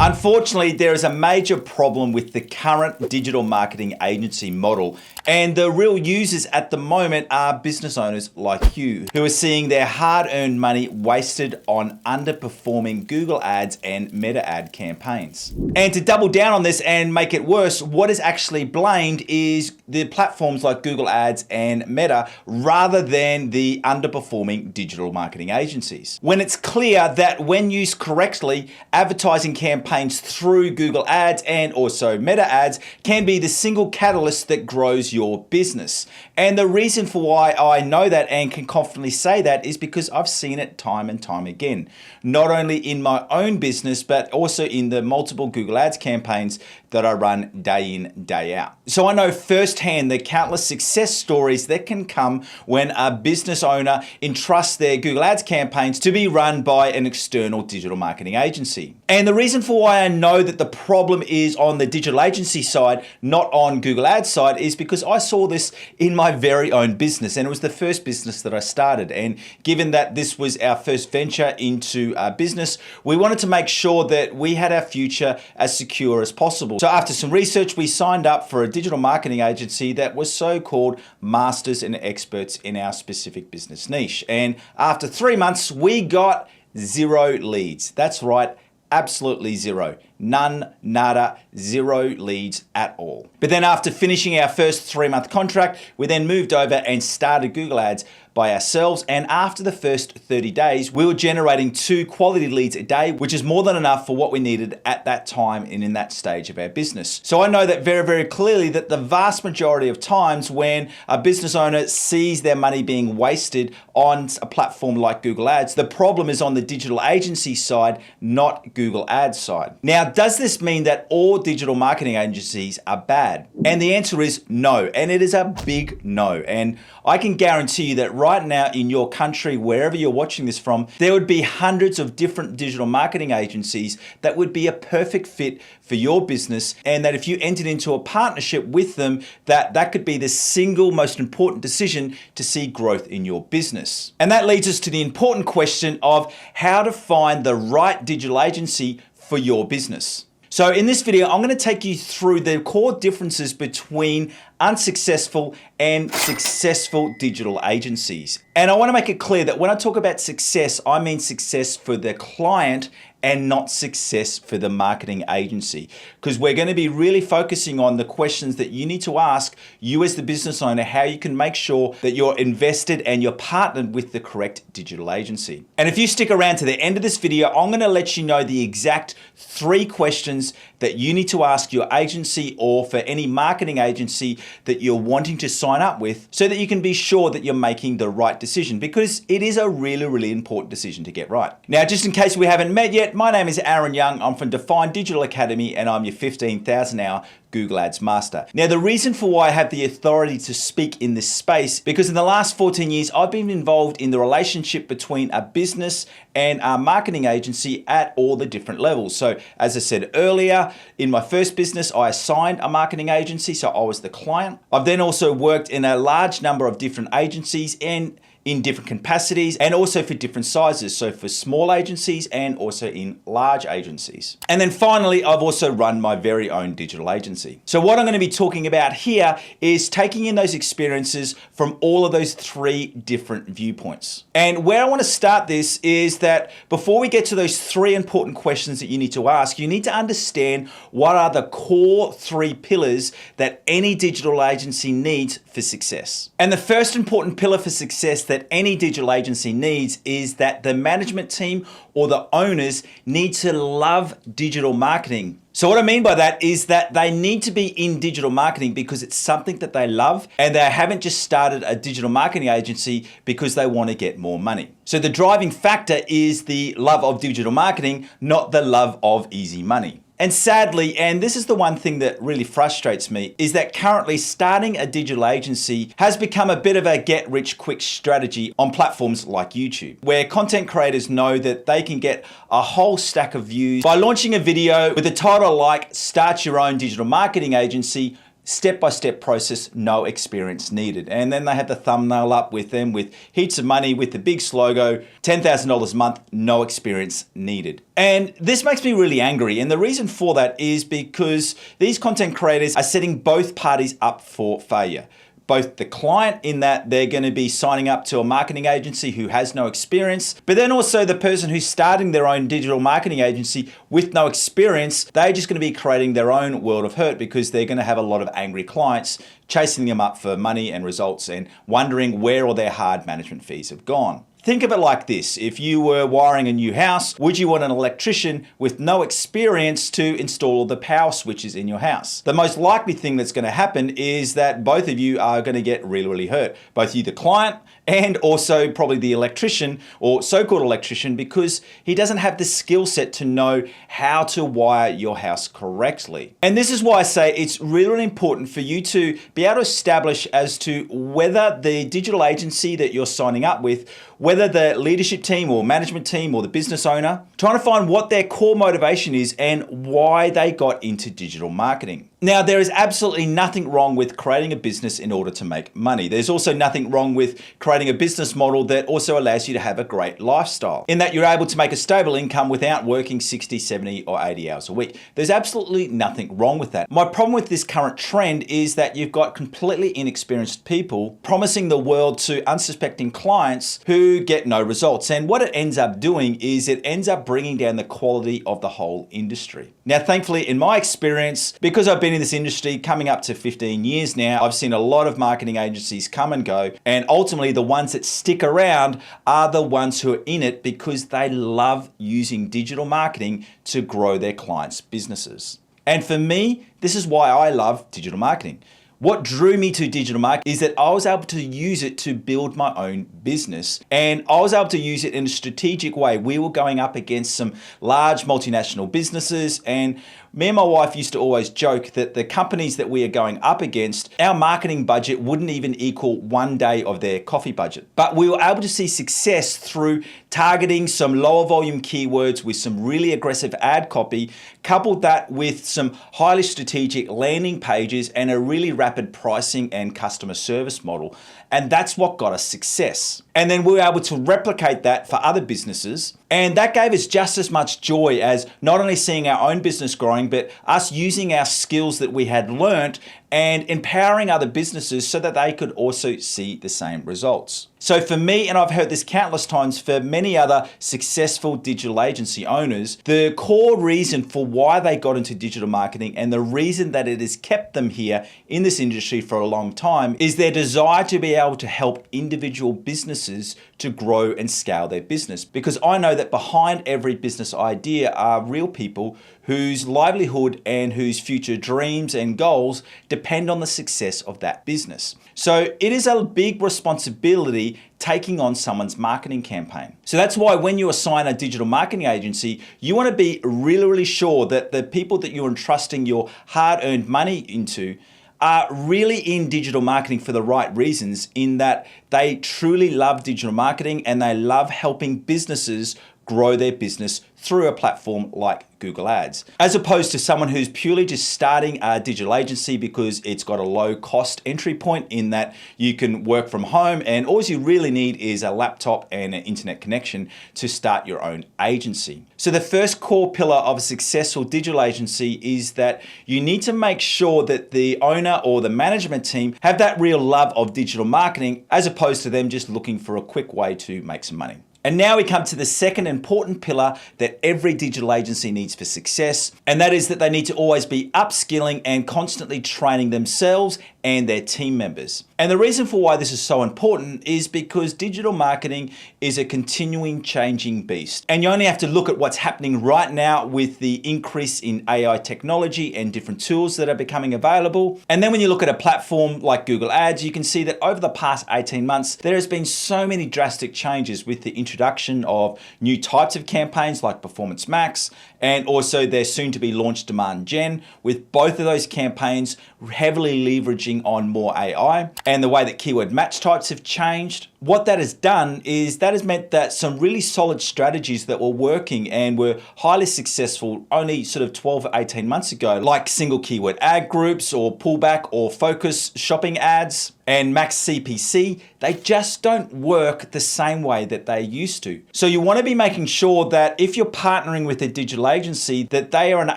Unfortunately, there is a major problem with the current digital marketing agency model, and the real users at the moment are business owners like you, who are seeing their hard-earned money wasted on underperforming Google Ads and Meta ad campaigns. And to double down on this and make it worse, what is actually blamed is the platforms like Google Ads and Meta rather than the underperforming digital marketing agencies. When it's clear that when used correctly, advertising campaigns through Google Ads and also Meta ads can be the single catalyst that grows your business. And the reason for why I know that and can confidently say that is because I've seen it time and time again, not only in my own business, but also in the multiple Google Ads campaigns that I run day in, day out. So I know firsthand the countless success stories that can come when a business owner entrusts their Google Ads campaigns to be run by an external digital marketing agency. And the reason for why I know that the problem is on the digital agency side, not on Google Ads side, is because I saw this in my very own business, and it was the first business that I started. And given that this was our first venture into our business, we wanted to make sure that we had our future as secure as possible. So after some research, we signed up for a digital marketing agency that was so-called masters and experts in our specific business niche. And after 3 months, we got 0 leads. That's right, absolutely 0. None, nada, 0 leads at all. But then after finishing our first 3-month contract, we then moved over and started Google Ads by ourselves. And after the first 30 days, we were generating 2 quality leads a day, which is more than enough for what we needed at that time and in that stage of our business. So I know that very, very clearly that the vast majority of times when a business owner sees their money being wasted on a platform like Google Ads, the problem is on the digital agency side, not Google Ads side. Now, does this mean that all digital marketing agencies are bad? And the answer is no, and it is a big no. And I can guarantee you that right now in your country, wherever you're watching this from, there would be hundreds of different digital marketing agencies that would be a perfect fit for your business, and that if you entered into a partnership with them, that could be the single most important decision to see growth in your business. And that leads us to the important question of how to find the right digital agency for your business. So in this video, I'm going to take you through the core differences between unsuccessful and successful digital agencies. And I want to make it clear that when I talk about success, I mean success for the client and not success for the marketing agency. Because we're going to be really focusing on the questions that you need to ask you as the business owner, how you can make sure that you're invested and you're partnered with the correct digital agency. And if you stick around to the end of this video, I'm going to let you know the exact 3 questions that you need to ask your agency or for any marketing agency that you're wanting to sign up with, so that you can be sure that you're making the right decision, because it is a really, really important decision to get right. Now, just in case we haven't met yet, my name is Aaron Young. I'm from Define Digital Academy, and I'm your 15,000 hour Google Ads Master. Now, the reason for why I have the authority to speak in this space, because in the last 14 years, I've been involved in the relationship between a business and a marketing agency at all the different levels. So as I said earlier, in my first business, I assigned a marketing agency, so I was the client. I've then also worked in a large number of different agencies and in different capacities, and also for different sizes. So for small agencies and also in large agencies. And then finally, I've also run my very own digital agency. So what I'm going to be talking about here is taking in those experiences from all of those 3 different viewpoints. And where I want to start this is that before we get to those 3 important questions that you need to ask, you need to understand what are the core 3 pillars that any digital agency needs for success. And the first important pillar for success that any digital agency needs is that the management team or the owners need to love digital marketing. So what I mean by that is that they need to be in digital marketing because it's something that they love, and they haven't just started a digital marketing agency because they want to get more money. So the driving factor is the love of digital marketing, not the love of easy money. And sadly, and this is the one thing that really frustrates me, is that currently starting a digital agency has become a bit of a get-rich-quick strategy on platforms like YouTube, where content creators know that they can get a whole stack of views by launching a video with a title like "Start Your Own Digital Marketing Agency step-by-step process, no experience needed. And then they had the thumbnail up with them with heaps of money with the big logo, $10,000 a month, no experience needed. And this makes me really angry. And the reason for that is because these content creators are setting both parties up for failure. Both the client, in that they're going to be signing up to a marketing agency who has no experience, but then also the person who's starting their own digital marketing agency with no experience, they're just going to be creating their own world of hurt because they're going to have a lot of angry clients chasing them up for money and results and wondering where all their hard management fees have gone. Think of it like this. If you were wiring a new house, would you want an electrician with no experience to install all the power switches in your house? The most likely thing that's going to happen is that both of you are going to get really, really hurt. Both you, the client, and also probably the electrician or so-called electrician, because he doesn't have the skill set to know how to wire your house correctly. And this is why I say it's really, really important for you to be able to establish as to whether the digital agency that you're signing up with, whether the leadership team or management team or the business owner, trying to find what their core motivation is and why they got into digital marketing. Now, there is absolutely nothing wrong with creating a business in order to make money. There's also nothing wrong with creating a business model that also allows you to have a great lifestyle, in that you're able to make a stable income without working 60, 70, or 80 hours a week. There's absolutely nothing wrong with that. My problem with this current trend is that you've got completely inexperienced people promising the world to unsuspecting clients who get no results. And what it ends up doing is it ends up bringing down the quality of the whole industry. Now, thankfully, in my experience, because I've been in this industry coming up to 15 years now, I've seen a lot of marketing agencies come and go, and ultimately the ones that stick around are the ones who are in it because they love using digital marketing to grow their clients' businesses. And for me, this is why I love digital marketing. What drew me to digital marketing is that I was able to use it to build my own business, and I was able to use it in a strategic way. We were going up against some large multinational businesses, and me and my wife used to always joke that the companies that we are going up against, our marketing budget wouldn't even equal one day of their coffee budget. But we were able to see success through targeting some lower volume keywords with some really aggressive ad copy, coupled that with some highly strategic landing pages and a really rapid pricing and customer service model. And that's what got us success. And then we were able to replicate that for other businesses. And that gave us just as much joy as not only seeing our own business growing, but us using our skills that we had learnt and empowering other businesses so that they could also see the same results. So for me, and I've heard this countless times for many other successful digital agency owners, the core reason for why they got into digital marketing and the reason that it has kept them here in this industry for a long time is their desire to be able to help individual businesses to grow and scale their business. Because I know that behind every business idea are real people whose livelihood and whose future dreams and goals depend on the success of that business. So it is a big responsibility taking on someone's marketing campaign. So that's why when you assign a digital marketing agency, you want to be really, really sure that the people that you're entrusting your hard-earned money into are really in digital marketing for the right reasons, in that they truly love digital marketing and they love helping businesses grow their business through a platform like Google Ads, as opposed to someone who's purely just starting a digital agency because it's got a low cost entry point in that you can work from home and all you really need is a laptop and an internet connection to start your own agency. So the first core pillar of a successful digital agency is that you need to make sure that the owner or the management team have that real love of digital marketing, as opposed to them just looking for a quick way to make some money. And now we come to the second important pillar that every digital agency needs for success, and that is that they need to always be upskilling and constantly training themselves and their team members. And the reason for why this is so important is because digital marketing is a continuing changing beast. And you only have to look at what's happening right now with the increase in AI technology and different tools that are becoming available. And then when you look at a platform like Google Ads, you can see that over the past 18 months, there has been so many drastic changes with the introduction of new types of campaigns like Performance Max and also their soon to be launched demand gen, with both of those campaigns heavily leveraging on more AI, and the way that keyword match types have changed. What that has done is that has meant that some really solid strategies that were working and were highly successful only sort of 12 or 18 months ago, like single keyword ad groups or pullback or focus shopping ads and max CPC, they just don't work the same way that they used to. So you want to be making sure that if you're partnering with a digital agency, that they are an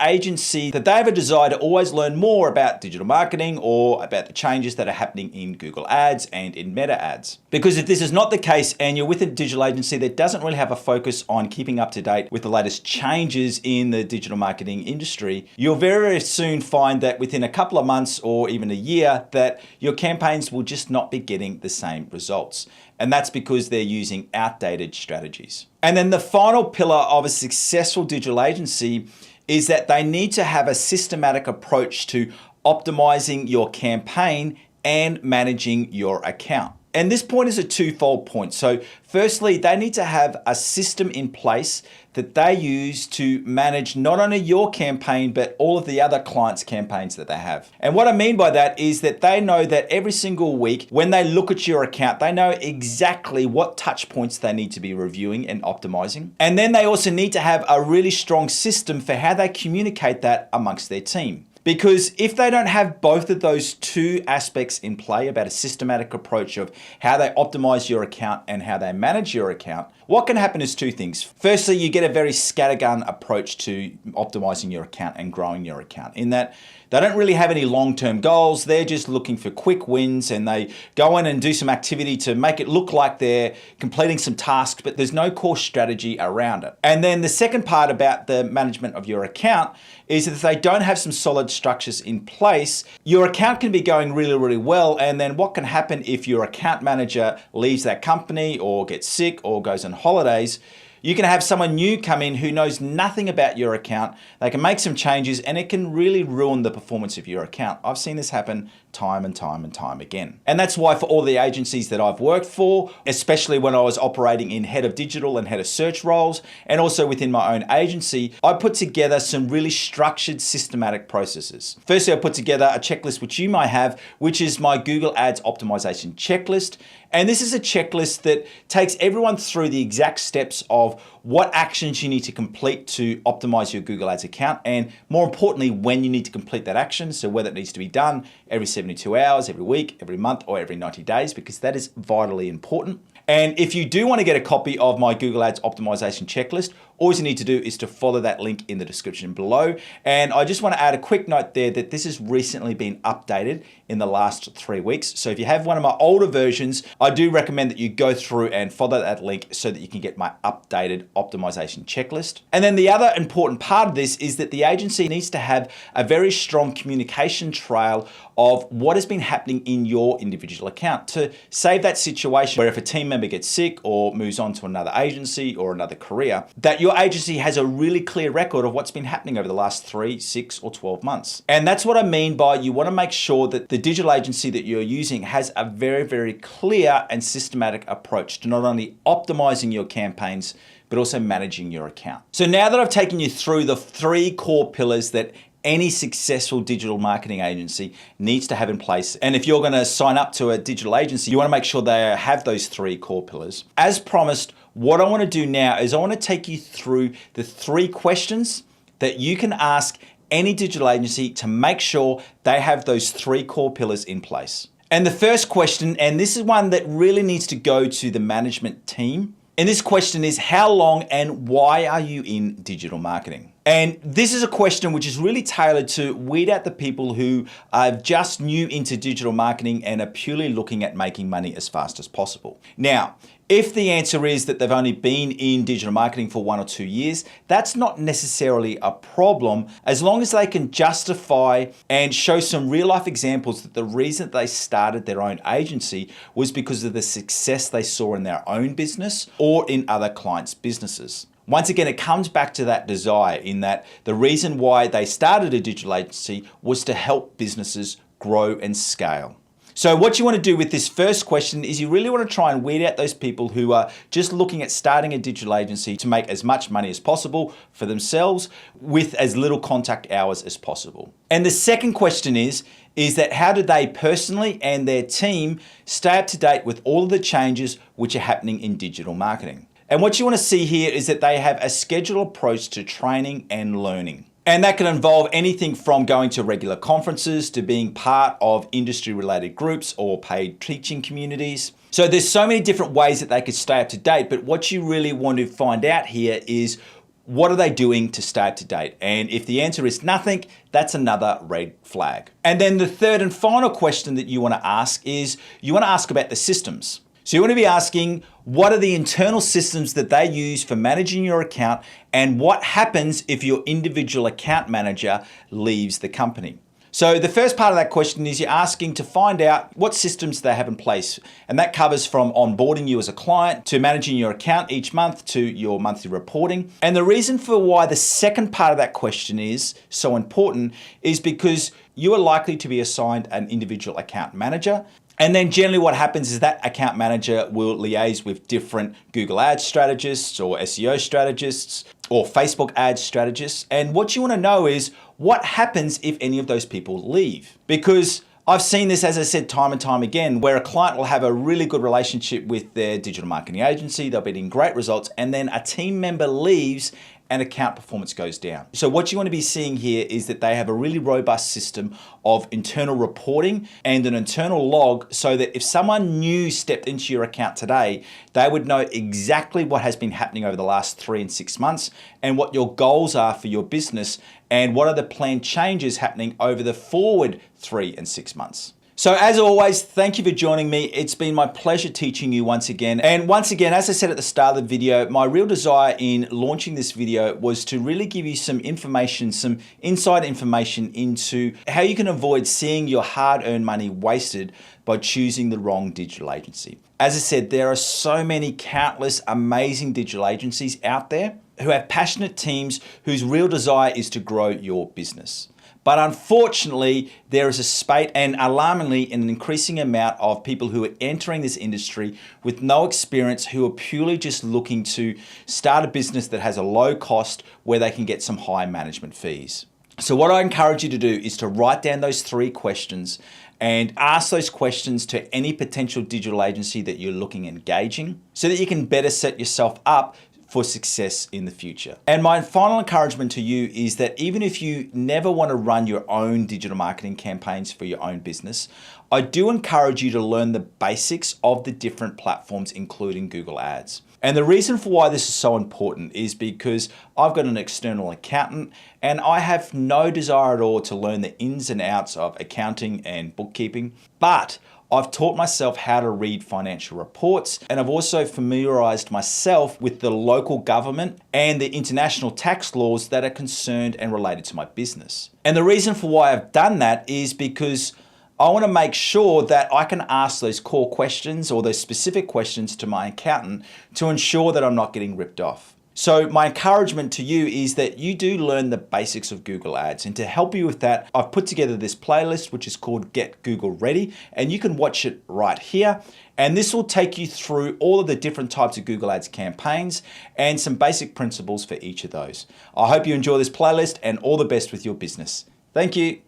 agency that they have a desire to always learn more about digital marketing or about the changes that are happening in Google Ads and in Meta ads. Because if this is not the case and you're with a digital agency that doesn't really have a focus on keeping up to date with the latest changes in the digital marketing industry, you'll very, very soon find that within a couple of months or even a year that your campaigns will just not be getting the same results. And that's because they're using outdated strategies. And then the final pillar of a successful digital agency is that they need to have a systematic approach to optimizing your campaign and managing your account. And this point is a twofold point. So firstly, they need to have a system in place that they use to manage not only your campaign, but all of the other clients' campaigns that they have. And what I mean by that is that they know that every single week, when they look at your account, they know exactly what touch points they need to be reviewing and optimizing. And then they also need to have a really strong system for how they communicate that amongst their team. Because if they don't have both of those two aspects in play about a systematic approach of how they optimize your account and how they manage your account, what can happen is two things. Firstly, you get a very scattergun approach to optimizing your account and growing your account, in that they don't really have any long-term goals. They're just looking for quick wins, and they go in and do some activity to make it look like they're completing some tasks, but there's no core strategy around it. And then the second part about the management of your account is that if they don't have some solid structures in place, your account can be going really, really well. And then what can happen if your account manager leaves that company or gets sick or goes on holidays? You can have someone new come in who knows nothing about your account. They can make some changes and it can really ruin the performance of your account. I've seen this happen time and time and time again. And that's why for all the agencies that I've worked for, especially when I was operating in head of digital and head of search roles, and also within my own agency, I put together some really structured, systematic processes. Firstly, I put together a checklist which you might have, which is my Google Ads optimization checklist. And this is a checklist that takes everyone through the exact steps of what actions you need to complete to optimize your Google Ads account, and more importantly, when you need to complete that action. So whether it needs to be done every 72 hours, every week, every month, or every 90 days, because that is vitally important. And if you do want to get a copy of my Google Ads optimization checklist, all you need to do is to follow that link in the description below. And I just want to add a quick note there that this has recently been updated in the last 3 weeks. So if you have one of my older versions, I do recommend that you go through and follow that link so that you can get my updated optimization checklist. And then the other important part of this is that the agency needs to have a very strong communication trail of what has been happening in your individual account to save that situation where if a team member gets sick or moves on to another agency or another career, that your agency has a really clear record of what's been happening over the last 3, 6, or 12 months. And that's what I mean by you want to make sure that the digital agency that you're using has a very, very clear and systematic approach to not only optimizing your campaigns, but also managing your account. So now that I've taken you through the 3 core pillars that any successful digital marketing agency needs to have in place, and if you're going to sign up to a digital agency, you want to make sure they have those 3 core pillars. As promised, what I want to do now is I want to take you through the 3 questions that you can ask any digital agency to make sure they have those 3 core pillars in place. And the first question, and this is one that really needs to go to the management team, and this question is, how long and why are you in digital marketing? And this is a question which is really tailored to weed out the people who are just new into digital marketing and are purely looking at making money as fast as possible. Now, if the answer is that they've only been in digital marketing for 1 or 2 years, that's not necessarily a problem, as long as they can justify and show some real life examples that the reason they started their own agency was because of the success they saw in their own business or in other clients' businesses. Once again, it comes back to that desire, in that the reason why they started a digital agency was to help businesses grow and scale. So what you want to do with this first question is you really want to try and weed out those people who are just looking at starting a digital agency to make as much money as possible for themselves with as little contact hours as possible. And the second question is that how do they personally and their team stay up to date with all of the changes which are happening in digital marketing? And what you want to see here is that they have a scheduled approach to training and learning. And that can involve anything from going to regular conferences to being part of industry-related groups or paid teaching communities. So there's so many different ways that they could stay up to date, but what you really want to find out here is what are they doing to stay up to date? And if the answer is nothing, that's another red flag. And then the third and final question that you want to ask is you want to ask about the systems. So you want to be asking, what are the internal systems that they use for managing your account, and what happens if your individual account manager leaves the company? So the first part of that question is you're asking to find out what systems they have in place. And that covers from onboarding you as a client to managing your account each month to your monthly reporting. And the reason for why the second part of that question is so important is because you are likely to be assigned an individual account manager. And then generally what happens is that account manager will liaise with different Google Ads strategists or SEO strategists or Facebook ads strategists. And what you want to know is what happens if any of those people leave? Because I've seen this, as I said, time and time again, where a client will have a really good relationship with their digital marketing agency, they'll be getting great results, and then a team member leaves and account performance goes down. So what you want to be seeing here is that they have a really robust system of internal reporting and an internal log so that if someone new stepped into your account today, they would know exactly what has been happening over the last 3 and 6 months and what your goals are for your business and what are the planned changes happening over the forward 3 and 6 months. So as always, thank you for joining me. It's been my pleasure teaching you once again. And once again, as I said at the start of the video, my real desire in launching this video was to really give you some information, some inside information into how you can avoid seeing your hard-earned money wasted by choosing the wrong digital agency. As I said, there are so many countless amazing digital agencies out there who have passionate teams whose real desire is to grow your business. But unfortunately, there is a spate and alarmingly an increasing amount of people who are entering this industry with no experience, who are purely just looking to start a business that has a low cost where they can get some high management fees. So what I encourage you to do is to write down those 3 questions and ask those questions to any potential digital agency that you're looking at engaging so that you can better set yourself up for success in the future. And my final encouragement to you is that even if you never want to run your own digital marketing campaigns for your own business, I do encourage you to learn the basics of the different platforms, including Google Ads. And the reason for why this is so important is because I've got an external accountant and I have no desire at all to learn the ins and outs of accounting and bookkeeping, but I've taught myself how to read financial reports, and I've also familiarized myself with the local government and the international tax laws that are concerned and related to my business. And the reason for why I've done that is because I want to make sure that I can ask those core questions or those specific questions to my accountant to ensure that I'm not getting ripped off. So my encouragement to you is that you do learn the basics of Google Ads, and to help you with that, I've put together this playlist which is called Get Google Ready, and you can watch it right here. And this will take you through all of the different types of Google Ads campaigns and some basic principles for each of those. I hope you enjoy this playlist and all the best with your business. Thank you.